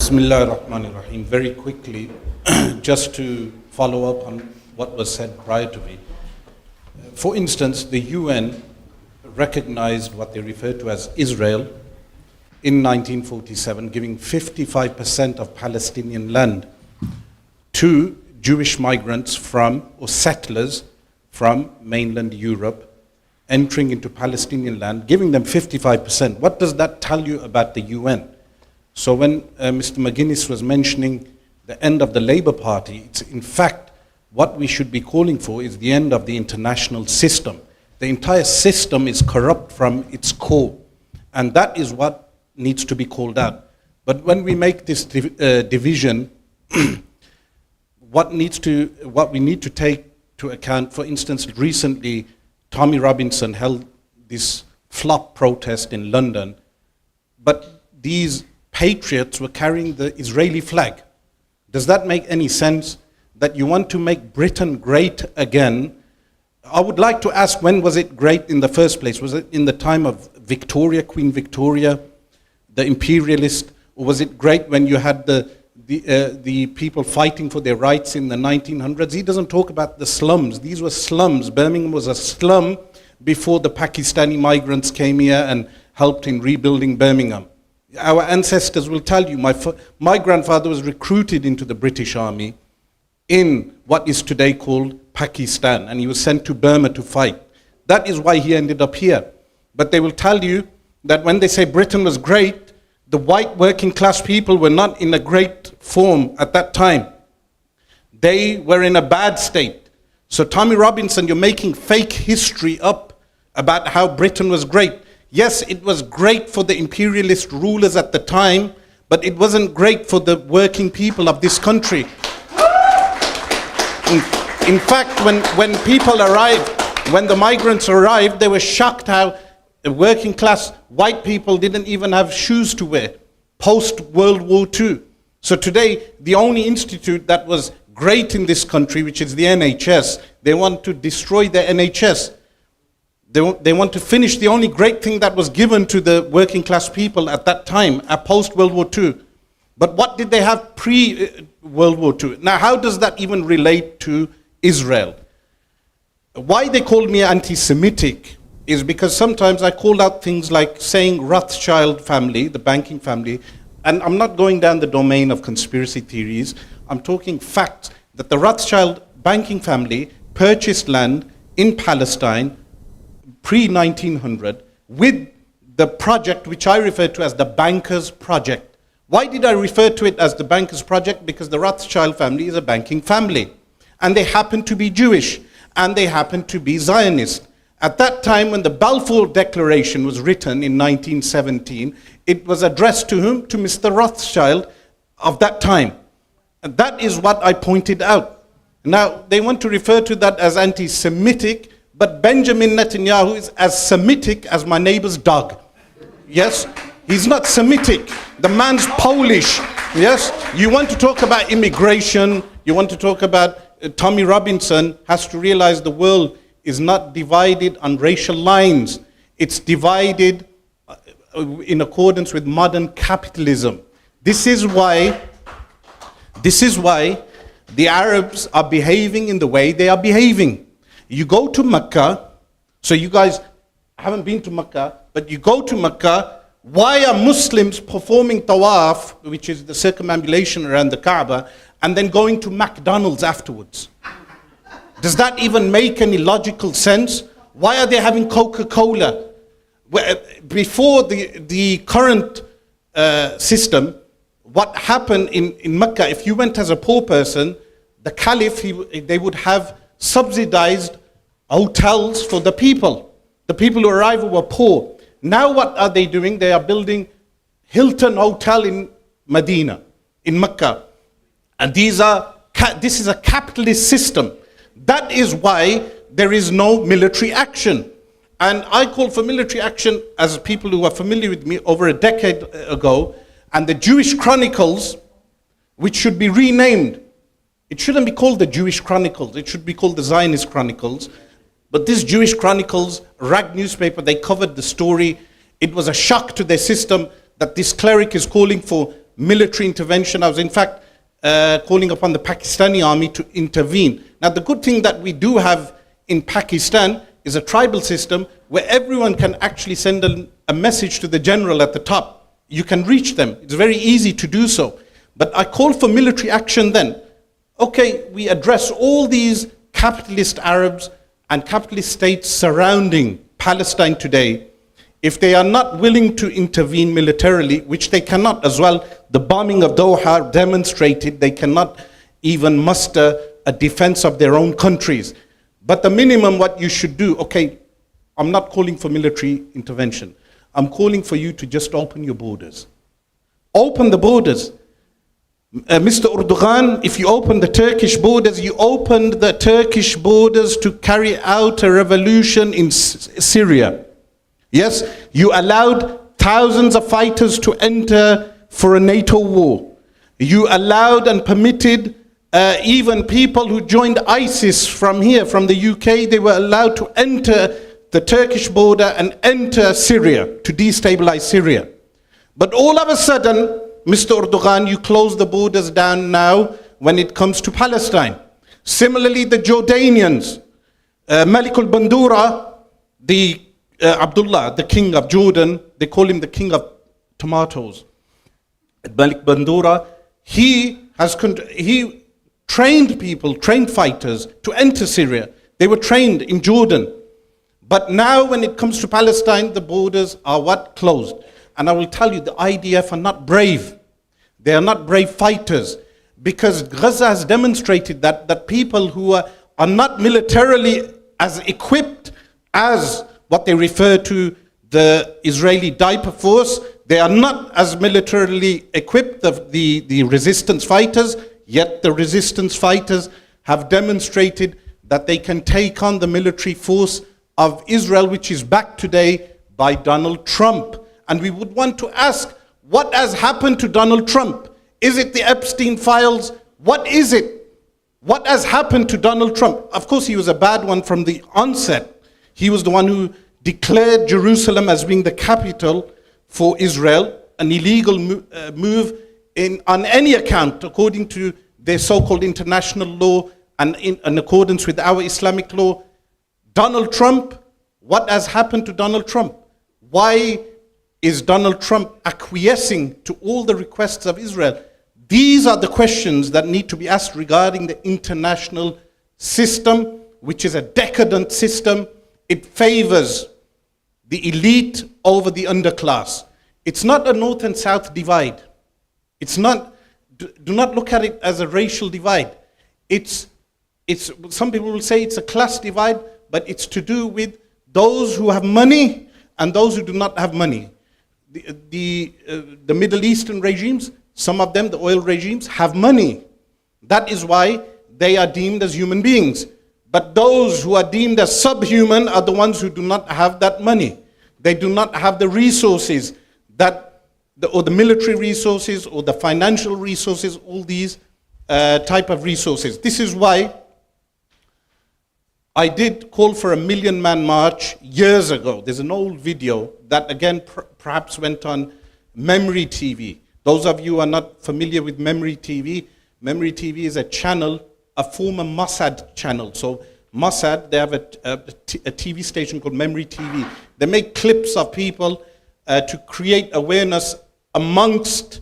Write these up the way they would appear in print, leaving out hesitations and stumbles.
Bismillah ar-Rahman ar-Rahim. Very quickly, just to follow up on what was said prior to me. For instance, the UN recognized what they refer to as Israel in 1947, giving 55% of Palestinian land to Jewish migrants from, or settlers from mainland Europe, entering into Palestinian land, giving them 55%. What does that tell you about the UN? So when Mr. McGuinness was mentioning the end of the Labour Party, it's in fact what we should be calling for is the end of the international system. The entire system is corrupt from its core, and that is what needs to be called out. But when we make this division, what we need to take to account, for instance, recently Tommy Robinson held this flop protest in London, but these patriots were carrying the Israeli flag. Does that make any sense? That you want to make Britain great again? I would like to ask, when was it great in the first place? Was it in the time of Victoria, Queen Victoria, the imperialist, or was it great when you had the people fighting for their rights in the 1900s? He doesn't talk about the slums. These were slums. Birmingham was a slum before the Pakistani migrants came here and helped in rebuilding Birmingham. Our ancestors will tell you, my grandfather was recruited into the British Army in what is today called Pakistan, and he was sent to Burma to fight. That is why he ended up here. But they will tell you that when they say Britain was great, the white working class people were not in a great form at that time. They were in a bad state. So Tommy Robinson, you're making fake history up about how Britain was great. Yes, it was great for the imperialist rulers at the time, but it wasn't great for the working people of this country. In fact, when people arrived, when the migrants arrived, they were shocked how working class white people didn't even have shoes to wear, post-World War II. So today, the only institute that was great in this country, which is the NHS, they want to destroy the NHS. They want to finish the only great thing that was given to the working class people at that time, post-World War II. But what did they have pre-World War II? Now, how does that even relate to Israel? Why they called me anti-Semitic is because sometimes I called out things like saying Rothschild family, the banking family, and I'm not going down the domain of conspiracy theories. I'm talking facts that the Rothschild banking family purchased land in Palestine pre-1900 with the project which I refer to as the Bankers Project. Why did I refer to it as the Bankers Project? Because the Rothschild family is a banking family, and they happen to be Jewish, and they happen to be Zionist. At that time, when the Balfour Declaration was written in 1917, it was addressed to whom? To Mr. Rothschild of that time. And that is what I pointed out. Now, they want to refer to that as anti-Semitic, but Benjamin Netanyahu is as Semitic as my neighbor's dog. Yes? He's not Semitic. The man's Polish. Yes? You want to talk about immigration, you want to talk about Tommy Robinson has to realize the world is not divided on racial lines. It's divided in accordance with modern capitalism. This is why the Arabs are behaving in the way they are behaving. You go to Mecca, so you guys haven't been to Mecca, but you go to Mecca, why are Muslims performing tawaf, which is the circumambulation around the Kaaba, and then going to McDonald's afterwards? Does that even make any logical sense? Why are they having Coca-Cola? Before the current system, what happened in Mecca, if you went as a poor person, the Caliph, they would have subsidized hotels for the people. The people who arrived were poor. Now what are they doing? They are building Hilton Hotel in Medina, in Mecca. And this is a capitalist system. That is why there is no military action. And I called for military action, as people who are familiar with me, over a decade ago. And the Jewish Chronicles, which should be renamed, it shouldn't be called the Jewish Chronicles, it should be called the Zionist Chronicles. But this Jewish Chronicles, rag newspaper, they covered the story. It was a shock to their system that this cleric is calling for military intervention. I was in fact calling upon the Pakistani army to intervene. Now the good thing that we do have in Pakistan is a tribal system where everyone can actually send a message to the general at the top. You can reach them. It's very easy to do so. But I call for military action then. Okay, we address all these capitalist Arabs and capitalist states surrounding Palestine today. If they are not willing to intervene militarily, which they cannot as well, the bombing of Doha demonstrated they cannot even muster a defense of their own countries. But the minimum what you should do, okay, I'm not calling for military intervention. I'm calling for you to just open your borders. Open the borders. Mr. Erdogan, if you open the Turkish borders, you opened the Turkish borders to carry out a revolution in Syria. Yes, you allowed thousands of fighters to enter for a NATO war. You allowed and permitted even people who joined ISIS from here, from the UK, they were allowed to enter the Turkish border and enter Syria to destabilize Syria. But all of a sudden, Mr. Erdogan, you close the borders down now when it comes to Palestine. Similarly, the Jordanians, Malik al-Bandura, the Abdullah, the king of Jordan, they call him the king of tomatoes. Malik Bandura, he trained people, trained fighters to enter Syria. They were trained in Jordan. But now when it comes to Palestine, the borders are what? Closed. And I will tell you, the IDF are not brave. They are not brave fighters. Because Gaza has demonstrated that people who are not militarily as equipped as what they refer to the Israeli Diaper Force, they are not as militarily equipped, the resistance fighters, yet the resistance fighters have demonstrated that they can take on the military force of Israel, which is backed today by Donald Trump. And we would want to ask, what has happened to Donald Trump? Is it the Epstein Files? What is it? What has happened to Donald Trump? Of course, he was a bad one from the onset. He was the one who declared Jerusalem as being the capital for Israel, an illegal move on any account, according to their so-called international law and in accordance with our Islamic law. Donald Trump, what has happened to Donald Trump? Why is Donald Trump acquiescing to all the requests of Israel? These are the questions that need to be asked regarding the international system, which is a decadent system. It favors the elite over the underclass. It's not a north and south divide. It's not, do not look at it as a racial divide. Some people will say it's a class divide, but it's to do with those who have money and those who do not have money. The Middle Eastern regimes, some of them, the oil regimes, have money. That is why they are deemed as human beings. But those who are deemed as subhuman are the ones who do not have that money. They do not have the resources or the military resources or the financial resources, all these type of resources. This is why I did call for a 1 million man march years ago. There's an old video that again perhaps went on Memory TV. Those of you who are not familiar with Memory TV is a channel, a former Mossad channel. So Mossad, they have a TV station called Memory TV. They make clips of people to create awareness amongst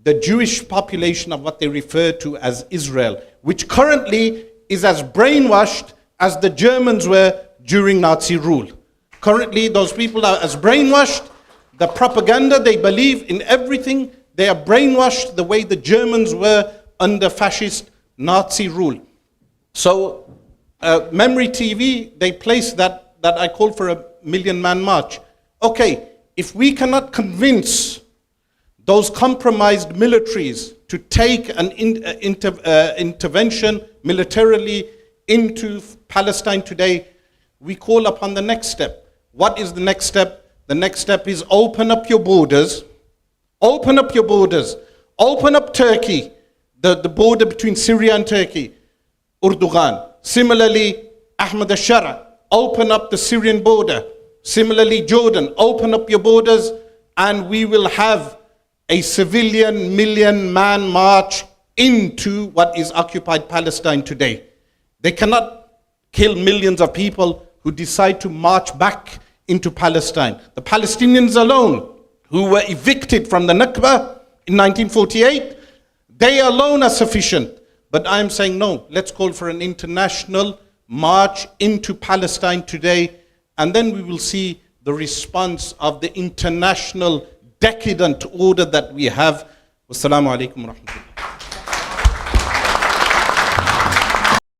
the Jewish population of what they refer to as Israel, which currently is as brainwashed as the Germans were during Nazi rule. Currently, those people are as brainwashed. The propaganda, they believe in everything. They are brainwashed the way the Germans were under fascist Nazi rule. So, Memory TV, they placed that I called for a 1 million man march. Okay, if we cannot convince those compromised militaries to take an intervention militarily into Palestine today, we call upon the next step. What is the next step? The next step is open up your borders. Open up your borders. Open up Turkey, the border between Syria and Turkey. Erdogan. Similarly, Ahmed al-Sharaa, open up the Syrian border. Similarly, Jordan, open up your borders and we will have a civilian million-man march into what is occupied Palestine today. They cannot kill millions of people who decide to march back into Palestine. The Palestinians alone, who were evicted from the Nakba in 1948, they alone are sufficient. But I'm saying no, let's call for an international march into Palestine today, and then we will see the response of the international decadent order that we have. Wassalamu alaikum wa rahmatullah.